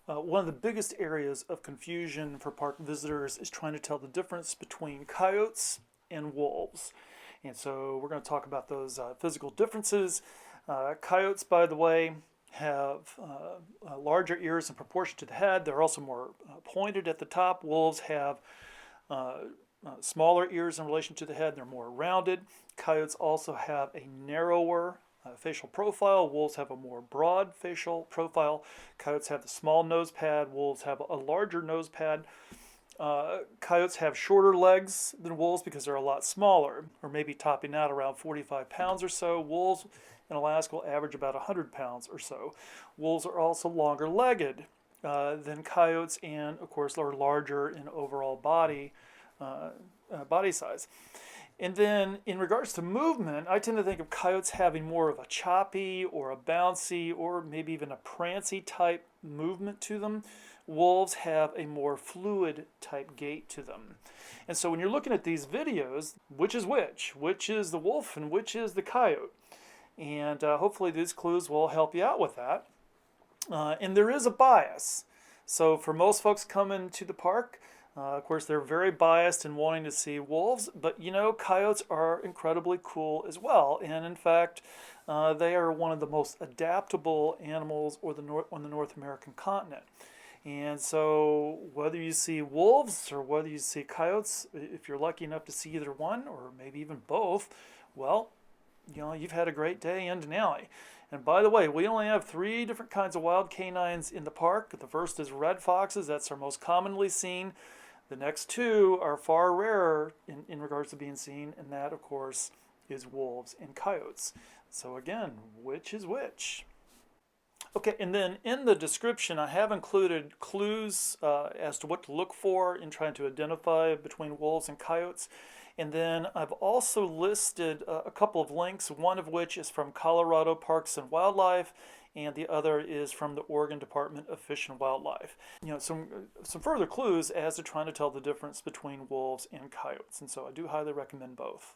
One of the biggest areas of confusion for park visitors is trying to tell the difference between coyotes and wolves. And so we're going to talk about those physical differences. Coyotes, by the way, have larger ears in proportion to the head. They're also more pointed at the top. Wolves have uh, smaller ears in relation to the head. They're more rounded. Coyotes also have a narrower facial profile. Wolves have a more broad facial profile. Coyotes have the small nose pad. Wolves have a larger nose pad. Coyotes have shorter legs than wolves because they're a lot smaller, or maybe topping out around 45 pounds or so. Wolves in Alaska will average about 100 pounds or so. Wolves are also longer legged than coyotes, and of course, are larger in overall body size. And then in regards to movement, I tend to think of coyotes having more of a choppy or a bouncy or maybe even a prancy type movement to them. Wolves have a more fluid type gait to them. And so when you're looking at these videos, which is which? Which is the wolf and which is the coyote? And hopefully these clues will help you out with that. And there is a bias. So for most folks coming to the park, of course, they're very biased in wanting to see wolves, but you know, coyotes are incredibly cool as well. And in fact, they are one of the most adaptable animals on the North American continent. And so, whether you see wolves or whether you see coyotes, if you're lucky enough to see either one or maybe even both, well, you know, you've had a great day in Denali. And by the way, we only have 3 different kinds of wild canines in the park. The first is red foxes, that's our most commonly seen. The next 2 are far rarer in regards to being seen, and that, of course, is wolves and coyotes. So again, which is which? Okay, and then in the description, I have included clues as to what to look for in trying to identify between wolves and coyotes. And then I've also listed a couple of links, one of which is from Colorado Parks and Wildlife, and the other is from the Oregon Department of Fish and Wildlife. You know, some further clues as to trying to tell the difference between wolves and coyotes. And so I do highly recommend both.